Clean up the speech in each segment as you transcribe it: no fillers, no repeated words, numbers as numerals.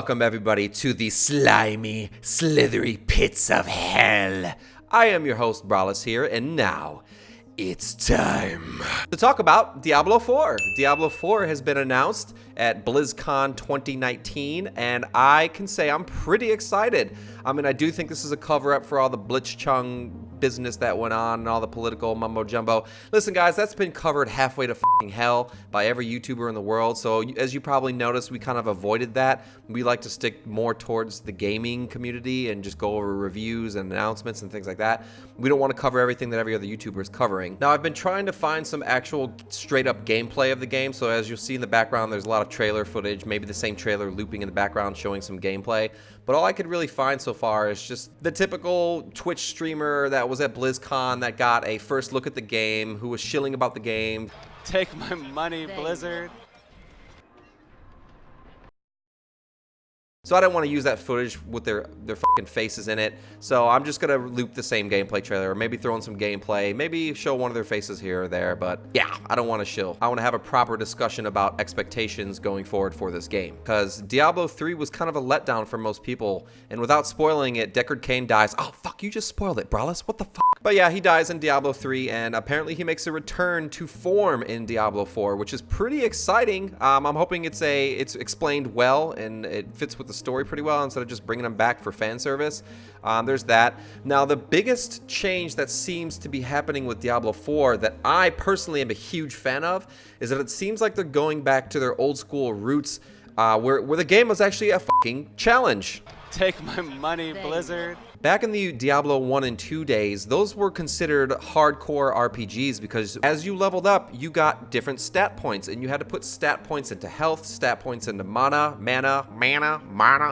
Welcome everybody to the slimy, slithery pits of hell. I am your host Brallus here, and now it's time to talk about Diablo 4. Diablo 4 has been announced at Blizzcon 2019, and I can say I'm pretty excited. I mean, I do think this is a cover-up for all the Blitzchung business that went on and all the political mumbo-jumbo. Listen, guys, that's been covered halfway to f***ing hell by every YouTuber in the world, so as you probably noticed, we kind of avoided that. We like to stick more towards the gaming community and just go over reviews and announcements and things like that. We don't want to cover everything that every other YouTuber is covering. Now, I've been trying to find some actual straight-up gameplay of the game, so as you'll see in the background, there's a lot of trailer footage, maybe the same trailer looping in the background showing some gameplay. But all I could really find so far is just the typical Twitch streamer that was at BlizzCon that got a first look at the game, who was shilling about the game. Take my money, Blizzard. So I didn't want to use that footage with their fucking faces in it. So I'm just going to loop the same gameplay trailer, or maybe throw in some gameplay, maybe show one of their faces here or there. But yeah, I don't want to shill. I want to have a proper discussion about expectations going forward for this game. Because Diablo 3 was kind of a letdown for most people. And without spoiling it, Deckard Cain dies. Oh, fuck, you just spoiled it, Brallus. What the fuck? But yeah, he dies in Diablo 3, and apparently he makes a return to form in Diablo 4, which is pretty exciting. I'm hoping it's explained well and it fits with the story pretty well instead of just bringing them back for fan service. There's that. Now, the biggest change that seems to be happening with Diablo 4 that I personally am a huge fan of is that it seems like they're going back to their old school roots, where the game was actually a fucking challenge. Take my money, Blizzard. Back in the Diablo 1 and 2 days, those were considered hardcore RPGs because as you leveled up, you got different stat points, and you had to put stat points into health, stat points into mana,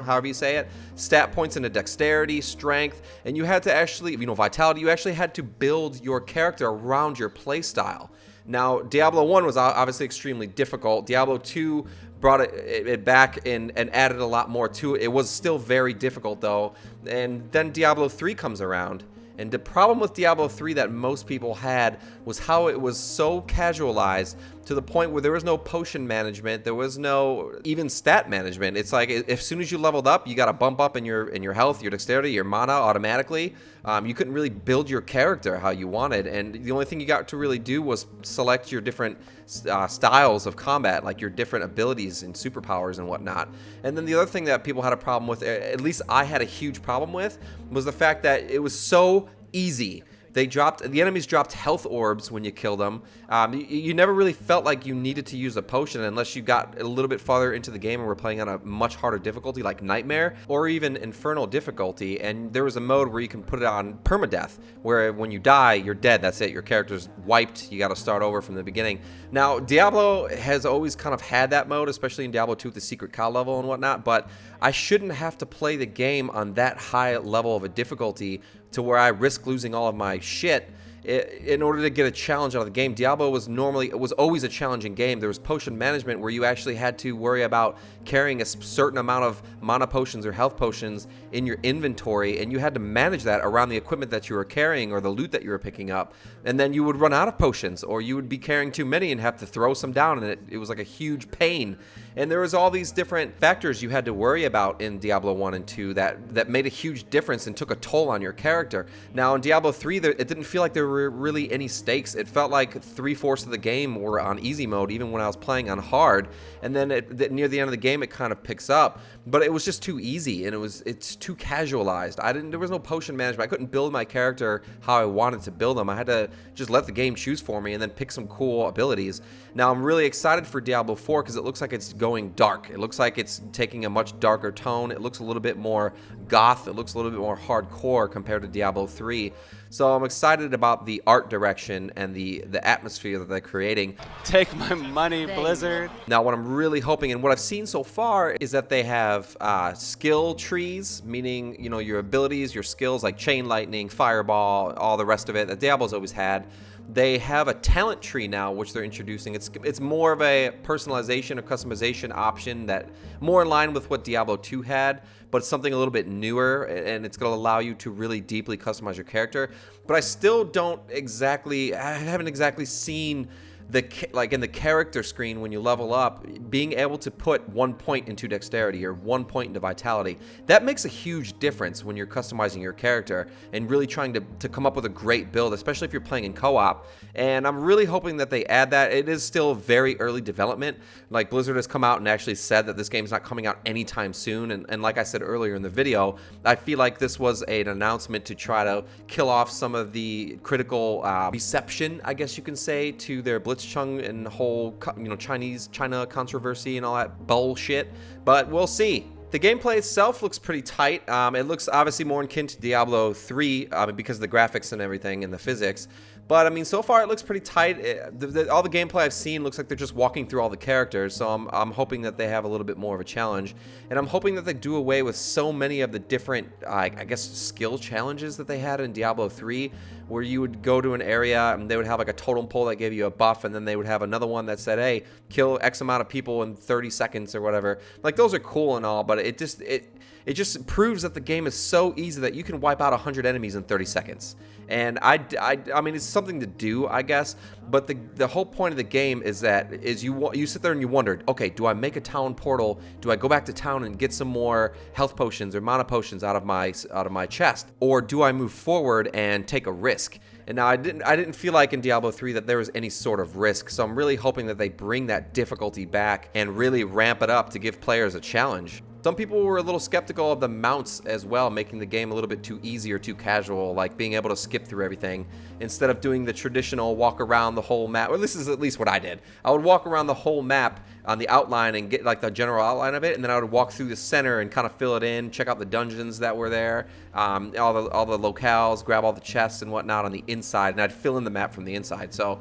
however you say it, stat points into dexterity, strength, and you had to actually, vitality, you actually had to build your character around your playstyle. Now, Diablo 1 was obviously extremely difficult. Diablo 2 brought it back and added a lot more to it. It was still very difficult, though. And then Diablo 3 comes around. And the problem with Diablo 3 that most people had was how it was so casualized to the point where there was no potion management, there was no even stat management. It's like as soon as you leveled up, you got a bump up in your health, your dexterity, your mana automatically. You couldn't really build your character how you wanted, and the only thing you got to really do was select your different styles of combat, like your different abilities and superpowers and whatnot. And then the other thing that people had a problem with, at least I had a huge problem with, was the fact that it was so easy. The enemies dropped health orbs when you killed them. You never really felt like you needed to use a potion unless you got a little bit farther into the game and were playing on a much harder difficulty like Nightmare or even Infernal difficulty. And there was a mode where you can put it on permadeath, where when you die, you're dead. That's it. Your character's wiped. You got to start over from the beginning. Now, Diablo has always kind of had that mode, especially in Diablo 2 with the secret cow level and whatnot, but I shouldn't have to play the game on that high level of a difficulty to where I risk losing all of my shit in order to get a challenge out of the game. Diablo was always a challenging game. There was potion management where you actually had to worry about carrying a certain amount of mana potions or health potions in your inventory, and you had to manage that around the equipment that you were carrying or the loot that you were picking up. And then you would run out of potions, or you would be carrying too many and have to throw some down, and it was like a huge pain. And there was all these different factors you had to worry about in Diablo 1 and 2 that made a huge difference and took a toll on your character. Now, in Diablo 3, it didn't feel like there were really any stakes. It felt like 3/4 of the game were on easy mode, even when I was playing on hard. And then near the end of the game, it kind of picks up. But it was just too easy, and it's too casualized. There was no potion management. I couldn't build my character how I wanted to build them. I had to just let the game choose for me and then pick some cool abilities. Now, I'm really excited for Diablo 4 because it looks like it's going dark. It looks like it's taking a much darker tone. It looks a little bit more goth. It looks a little bit more hardcore compared to Diablo 3. So I'm excited about the art direction and the atmosphere that they're creating. Take my money, Blizzard. Now, what I'm really hoping, and what I've seen so far, is that they have skill trees, meaning, your abilities, your skills like Chain Lightning, Fireball, all the rest of it that Diablo's always had. They have a talent tree now, which they're introducing. It's more of a personalization or customization option that more in line with what Diablo 2 had, but it's something a little bit newer, and it's going to allow you to really deeply customize your character. But I still haven't exactly seen like in the character screen when you level up, being able to put 1 point into dexterity or 1 point into vitality, that makes a huge difference when you're customizing your character and really trying to come up with a great build, especially if you're playing in co-op. And I'm really hoping that they add that. It is still very early development. Like, Blizzard has come out and actually said that this game's not coming out anytime soon. And like I said earlier in the video, I feel like this was an announcement to try to kill off some of the critical reception, I guess you can say, to their Blitzchung and whole, China controversy and all that bullshit. But we'll see. The gameplay itself looks pretty tight. It looks obviously more akin to Diablo 3 because of the graphics and everything and the physics. But I mean, so far it looks pretty tight. All the gameplay I've seen looks like they're just walking through all the characters. So I'm hoping that they have a little bit more of a challenge, and I'm hoping that they do away with so many of the different, I guess, skill challenges that they had in Diablo 3, where you would go to an area and they would have like a totem pole that gave you a buff, and then they would have another one that said, "Hey, kill X amount of people in 30 seconds" or whatever. Like, those are cool and all, but it just proves that the game is so easy that you can wipe out 100 enemies in 30 seconds. And I mean, it's something to do, I guess, but the whole point of the game is you sit there and you wondered, okay, do I make a town portal? Do I go back to town and get some more health potions or mana potions out of my chest? Or do I move forward and take a risk? And now I didn't feel like in Diablo 3 that there was any sort of risk, so I'm really hoping that they bring that difficulty back and really ramp it up to give players a challenge. Some people were a little skeptical of the mounts as well, making the game a little bit too easy or too casual, like being able to skip through everything instead of doing the traditional walk around the whole map. Well, this is at least what I did. I would walk around the whole map on the outline and get like the general outline of it, and then I would walk through the center and kind of fill it in, check out the dungeons that were there, all the locales, grab all the chests and whatnot on the inside, and I'd fill in the map from the inside. So,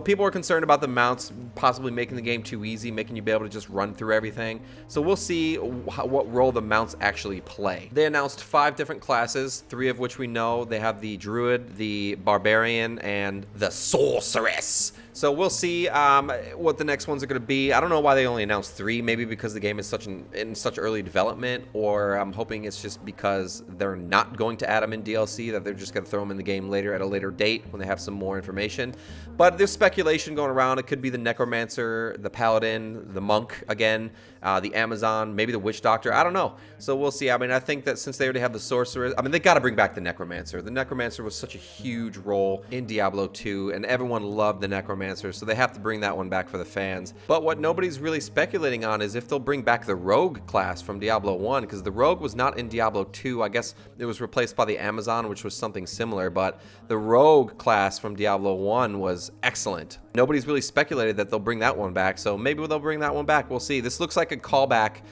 people are concerned about the mounts possibly making the game too easy, making you be able to just run through everything. So we'll see what role the mounts actually play. They announced 5 different classes, 3 of which we know. They have the Druid, the Barbarian, and the Sorceress. So we'll see what the next ones are going to be. I don't know why they only announced 3. Maybe because the game is in such early development, or I'm hoping it's just because they're not going to add them in DLC, that they're just going to throw them in the game later at a later date when they have some more information. But there's speculation going around. It could be the Necromancer, the Paladin, the Monk again, the Amazon, maybe the Witch Doctor. I don't know. So we'll see. I mean, I think that since they already have the Sorceress, I mean, they got to bring back the Necromancer. The Necromancer was such a huge role in Diablo 2, and everyone loved the Necromancer, so they have to bring that one back for the fans. But what nobody's really speculating on is if they'll bring back the Rogue class from Diablo 1, because the Rogue was not in Diablo 2. I guess it was replaced by the Amazon, which was something similar, but the Rogue class from Diablo 1 was excellent. Nobody's really speculated that they'll bring that one back, so maybe they'll bring that one back. We'll see. This looks like a callback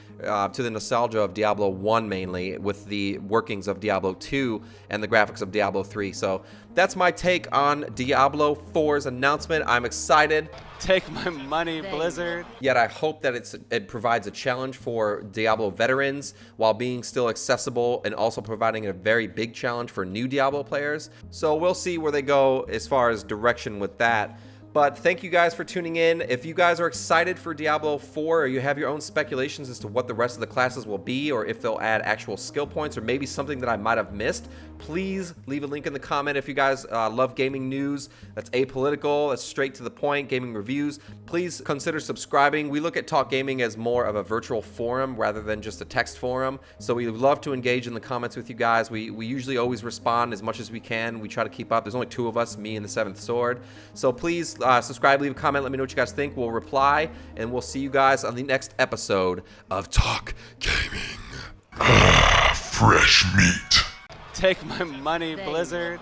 to the nostalgia of Diablo 1 mainly, with the workings of Diablo 2 and the graphics of Diablo 3. So that's my take on Diablo 4's announcement. I'm excited. Take my money, Blizzard. Yet I hope that it provides a challenge for Diablo veterans while being still accessible and also providing a very big challenge for new Diablo players. So we'll see where they go as far as direction with that. But thank you guys for tuning in. If you guys are excited for Diablo 4, or you have your own speculations as to what the rest of the classes will be, or if they'll add actual skill points, or maybe something that I might have missed, please leave a link in the comment. If you guys love gaming news that's apolitical, that's straight to the point, gaming reviews, please consider subscribing. We look at Talk Gaming as more of a virtual forum rather than just a text forum, so we love to engage in the comments with you guys. We usually always respond as much as we can. We try to keep up. There's only 2 of us, me and the 7th Sword. So please subscribe, leave a comment, let me know what you guys think. We'll reply, and we'll see you guys on the next episode of Talk Gaming. Fresh meat. Take my money, Blizzard.